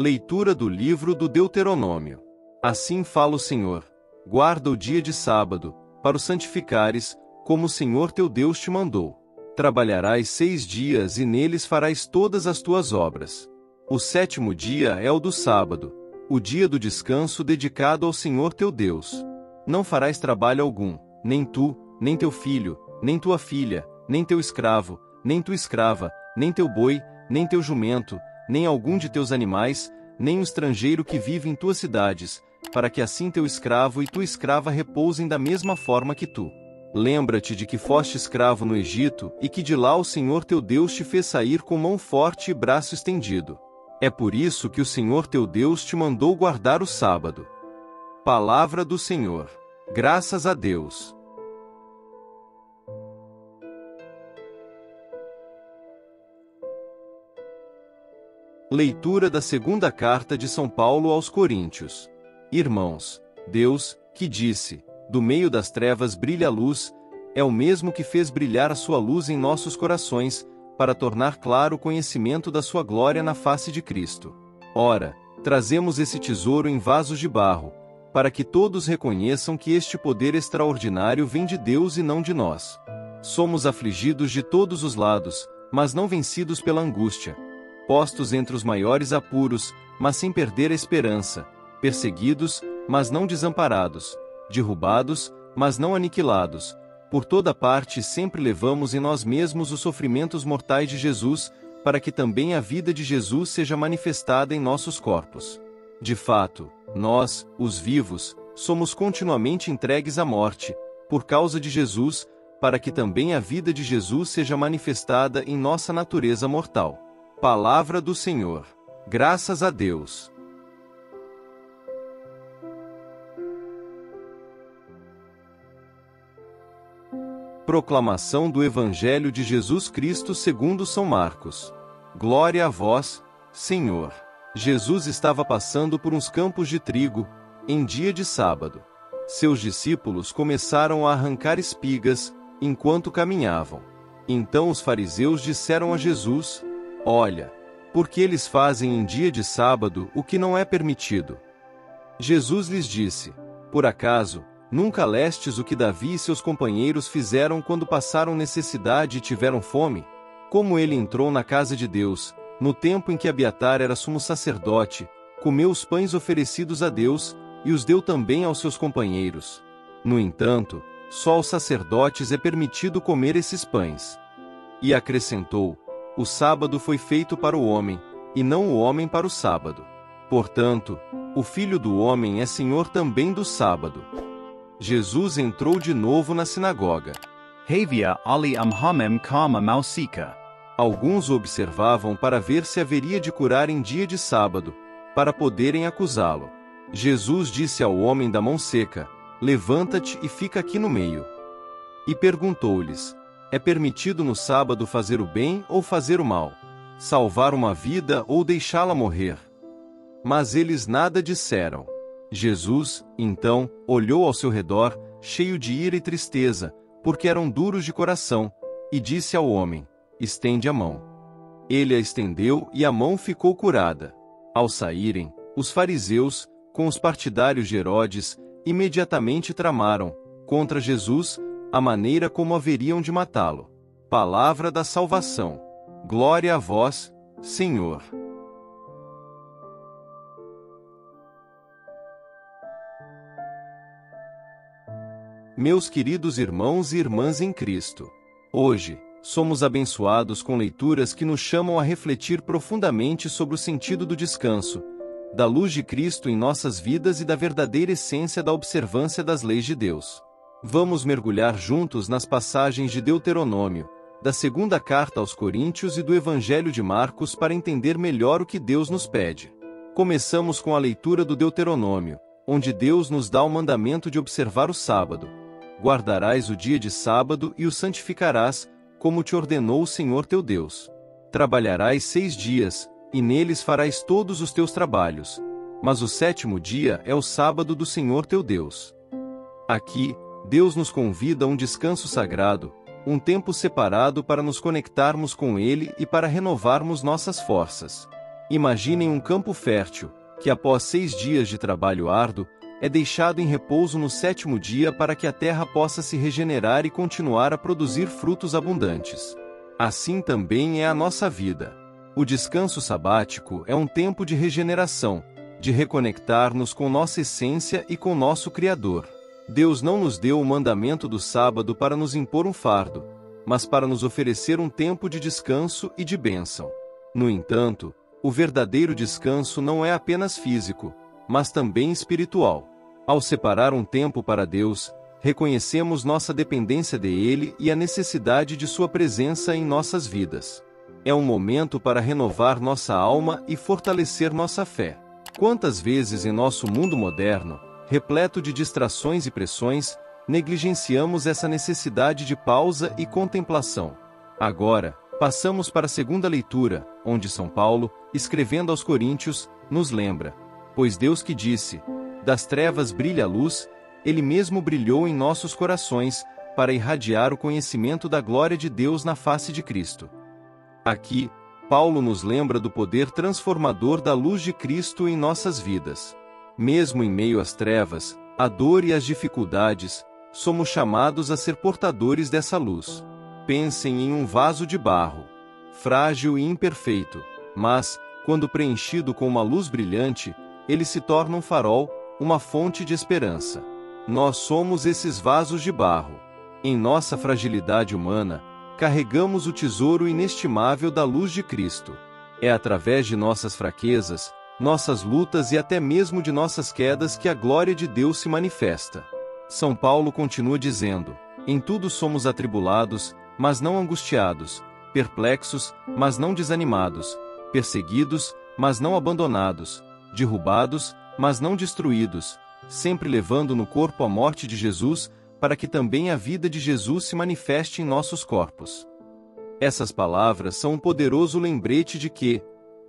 Leitura do livro do Deuteronômio. Assim fala o Senhor: guarda o dia de sábado, para o santificares, como o Senhor teu Deus te mandou. Trabalharás 6 dias e neles farás todas as tuas obras. O 7º dia é o do sábado, o dia do descanso dedicado ao Senhor teu Deus. Não farás trabalho algum, nem tu, nem teu filho, nem tua filha, nem teu escravo, nem tua escrava, nem teu boi, nem teu jumento, nem algum de teus animais, nem o estrangeiro que vive em tuas cidades, para que assim teu escravo e tua escrava repousem da mesma forma que tu. Lembra-te de que foste escravo no Egito e que de lá o Senhor teu Deus te fez sair com mão forte e braço estendido. É por isso que o Senhor teu Deus te mandou guardar o sábado. Palavra do Senhor. Graças a Deus. Leitura da segunda carta de São Paulo aos Coríntios. Irmãos, Deus, que disse: do meio das trevas brilha a luz, é o mesmo que fez brilhar a sua luz em nossos corações, para tornar claro o conhecimento da sua glória na face de Cristo. Ora, trazemos esse tesouro em vasos de barro, para que todos reconheçam que este poder extraordinário vem de Deus e não de nós. Somos afligidos de todos os lados, mas não vencidos pela angústia. Postos entre os maiores apuros, mas sem perder a esperança. Perseguidos, mas não desamparados. Derrubados, mas não aniquilados. Por toda parte sempre levamos em nós mesmos os sofrimentos mortais de Jesus, para que também a vida de Jesus seja manifestada em nossos corpos. De fato, nós, os vivos, somos continuamente entregues à morte, por causa de Jesus, para que também a vida de Jesus seja manifestada em nossa natureza mortal. Palavra do Senhor. Graças a Deus. Proclamação do Evangelho de Jesus Cristo segundo São Marcos. Glória a vós, Senhor. Jesus estava passando por uns campos de trigo, em dia de sábado. Seus discípulos começaram a arrancar espigas, enquanto caminhavam. Então os fariseus disseram a Jesus: olha, porque eles fazem em dia de sábado o que não é permitido. Jesus lhes disse: por acaso, nunca lestes o que Davi e seus companheiros fizeram quando passaram necessidade e tiveram fome? Como ele entrou na casa de Deus, no tempo em que Abiatar era sumo sacerdote, comeu os pães oferecidos a Deus, e os deu também aos seus companheiros. No entanto, só aos sacerdotes é permitido comer esses pães. E acrescentou: o sábado foi feito para o homem, e não o homem para o sábado. Portanto, o Filho do Homem é Senhor também do sábado. Jesus entrou de novo na sinagoga. Havia ali homem como mausika. Alguns o observavam para ver se haveria de curar em dia de sábado, para poderem acusá-lo. Jesus disse ao homem da mão seca: levanta-te e fica aqui no meio. E perguntou-lhes: é permitido no sábado fazer o bem ou fazer o mal? Salvar uma vida ou deixá-la morrer? Mas eles nada disseram. Jesus, então, olhou ao seu redor, cheio de ira e tristeza, porque eram duros de coração, e disse ao homem: estende a mão. Ele a estendeu e a mão ficou curada. Ao saírem, os fariseus, com os partidários de Herodes, imediatamente tramaram, contra Jesus, a maneira como haveriam de matá-lo. Palavra da salvação. Glória a vós, Senhor. Meus queridos irmãos e irmãs em Cristo, hoje, somos abençoados com leituras que nos chamam a refletir profundamente sobre o sentido do descanso, da luz de Cristo em nossas vidas e da verdadeira essência da observância das leis de Deus. Vamos mergulhar juntos nas passagens de Deuteronômio, da segunda carta aos Coríntios e do Evangelho de Marcos para entender melhor o que Deus nos pede. Começamos com a leitura do Deuteronômio, onde Deus nos dá o mandamento de observar o sábado. Guardarás o dia de sábado e o santificarás, como te ordenou o Senhor teu Deus. Trabalharás 6 dias, e neles farás todos os teus trabalhos. Mas o 7º dia é o sábado do Senhor teu Deus. Aqui, Deus nos convida a um descanso sagrado, um tempo separado para nos conectarmos com Ele e para renovarmos nossas forças. Imaginem um campo fértil, que após 6 dias de trabalho árduo, é deixado em repouso no 7º dia para que a terra possa se regenerar e continuar a produzir frutos abundantes. Assim também é a nossa vida. O descanso sabático é um tempo de regeneração, de reconectar-nos com nossa essência e com nosso Criador. Deus não nos deu o mandamento do sábado para nos impor um fardo, mas para nos oferecer um tempo de descanso e de bênção. No entanto, o verdadeiro descanso não é apenas físico, mas também espiritual. Ao separar um tempo para Deus, reconhecemos nossa dependência dele e a necessidade de sua presença em nossas vidas. É um momento para renovar nossa alma e fortalecer nossa fé. Quantas vezes em nosso mundo moderno, repleto de distrações e pressões, negligenciamos essa necessidade de pausa e contemplação? Agora, passamos para a segunda leitura, onde São Paulo, escrevendo aos Coríntios, nos lembra: pois Deus que disse, das trevas brilha a luz, Ele mesmo brilhou em nossos corações, para irradiar o conhecimento da glória de Deus na face de Cristo. Aqui, Paulo nos lembra do poder transformador da luz de Cristo em nossas vidas. Mesmo em meio às trevas, à dor e às dificuldades, somos chamados a ser portadores dessa luz. Pensem em um vaso de barro, frágil e imperfeito, mas, quando preenchido com uma luz brilhante, ele se torna um farol, uma fonte de esperança. Nós somos esses vasos de barro. Em nossa fragilidade humana, carregamos o tesouro inestimável da luz de Cristo. É através de nossas fraquezas, nossas lutas e até mesmo de nossas quedas que a glória de Deus se manifesta. São Paulo continua dizendo: em tudo somos atribulados, mas não angustiados, perplexos, mas não desanimados, perseguidos, mas não abandonados, derrubados, mas não destruídos, sempre levando no corpo a morte de Jesus, para que também a vida de Jesus se manifeste em nossos corpos. Essas palavras são um poderoso lembrete de que,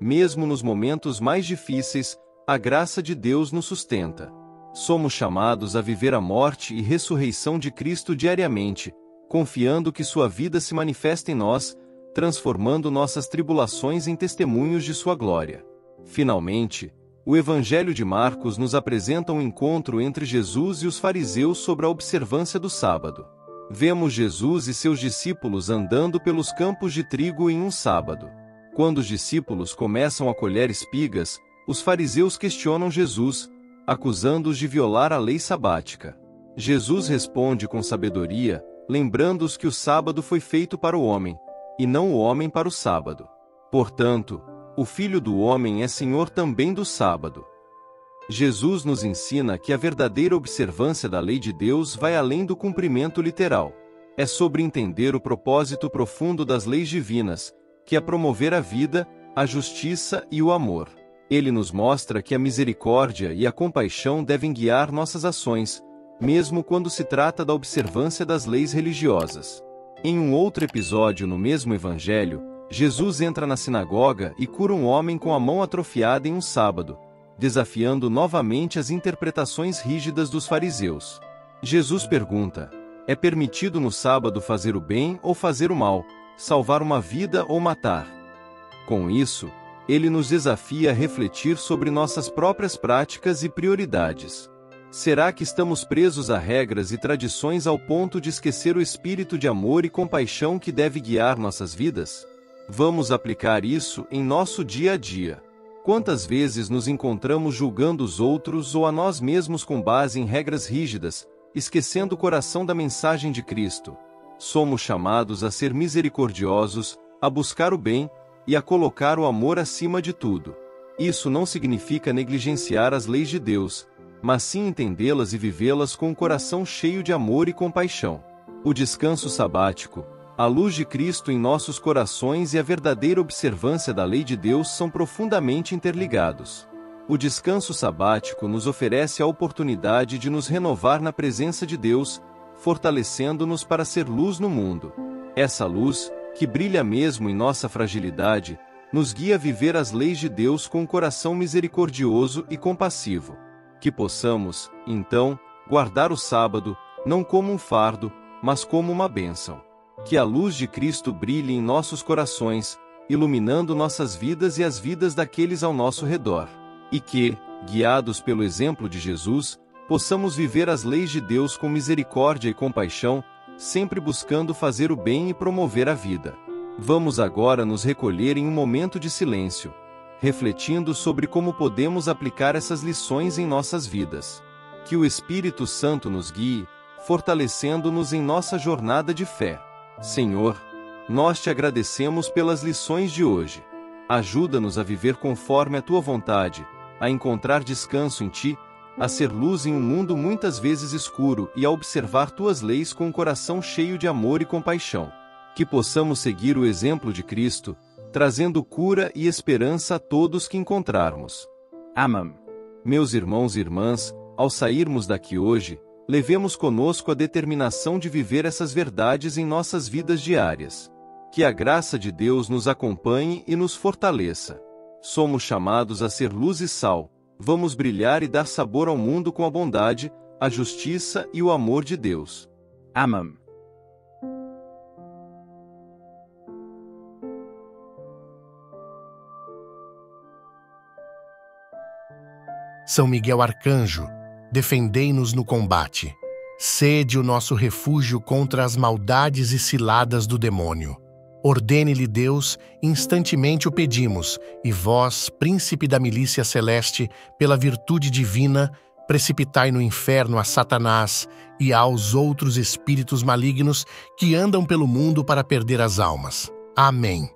mesmo nos momentos mais difíceis, a graça de Deus nos sustenta. Somos chamados a viver a morte e ressurreição de Cristo diariamente, confiando que sua vida se manifesta em nós, transformando nossas tribulações em testemunhos de sua glória. Finalmente, o Evangelho de Marcos nos apresenta um encontro entre Jesus e os fariseus sobre a observância do sábado. Vemos Jesus e seus discípulos andando pelos campos de trigo em um sábado. Quando os discípulos começam a colher espigas, os fariseus questionam Jesus, acusando-os de violar a lei sabática. Jesus responde com sabedoria, lembrando-os que o sábado foi feito para o homem, e não o homem para o sábado. Portanto, o Filho do Homem é Senhor também do sábado. Jesus nos ensina que a verdadeira observância da lei de Deus vai além do cumprimento literal. É sobre entender o propósito profundo das leis divinas, que é promover a vida, a justiça e o amor. Ele nos mostra que a misericórdia e a compaixão devem guiar nossas ações, mesmo quando se trata da observância das leis religiosas. Em um outro episódio no mesmo Evangelho, Jesus entra na sinagoga e cura um homem com a mão atrofiada em um sábado, desafiando novamente as interpretações rígidas dos fariseus. Jesus pergunta: é permitido no sábado fazer o bem ou fazer o mal, salvar uma vida ou matar? Com isso, ele nos desafia a refletir sobre nossas próprias práticas e prioridades. Será que estamos presos a regras e tradições ao ponto de esquecer o espírito de amor e compaixão que deve guiar nossas vidas? Vamos aplicar isso em nosso dia a dia. Quantas vezes nos encontramos julgando os outros ou a nós mesmos com base em regras rígidas, esquecendo o coração da mensagem de Cristo? Somos chamados a ser misericordiosos, a buscar o bem e a colocar o amor acima de tudo. Isso não significa negligenciar as leis de Deus, mas sim entendê-las e vivê-las com um coração cheio de amor e compaixão. O descanso sabático, a luz de Cristo em nossos corações e a verdadeira observância da lei de Deus são profundamente interligados. O descanso sabático nos oferece a oportunidade de nos renovar na presença de Deus, fortalecendo-nos para ser luz no mundo. Essa luz, que brilha mesmo em nossa fragilidade, nos guia a viver as leis de Deus com um coração misericordioso e compassivo. Que possamos, então, guardar o sábado, não como um fardo, mas como uma bênção. Que a luz de Cristo brilhe em nossos corações, iluminando nossas vidas e as vidas daqueles ao nosso redor. E que, guiados pelo exemplo de Jesus, possamos viver as leis de Deus com misericórdia e compaixão, sempre buscando fazer o bem e promover a vida. Vamos agora nos recolher em um momento de silêncio, refletindo sobre como podemos aplicar essas lições em nossas vidas. Que o Espírito Santo nos guie, fortalecendo-nos em nossa jornada de fé. Senhor, nós te agradecemos pelas lições de hoje. Ajuda-nos a viver conforme a tua vontade, a encontrar descanso em ti, a ser luz em um mundo muitas vezes escuro e a observar tuas leis com um coração cheio de amor e compaixão. Que possamos seguir o exemplo de Cristo, trazendo cura e esperança a todos que encontrarmos. Amém. Meus irmãos e irmãs, ao sairmos daqui hoje, levemos conosco a determinação de viver essas verdades em nossas vidas diárias. Que a graça de Deus nos acompanhe e nos fortaleça. Somos chamados a ser luz e sal, vamos brilhar e dar sabor ao mundo com a bondade, a justiça e o amor de Deus. Amém. São Miguel Arcanjo, defendei-nos no combate. Sede o nosso refúgio contra as maldades e ciladas do demônio. Ordene-lhe Deus, instantemente o pedimos, e vós, príncipe da milícia celeste, pela virtude divina, precipitai no inferno a Satanás e aos outros espíritos malignos que andam pelo mundo para perder as almas. Amém.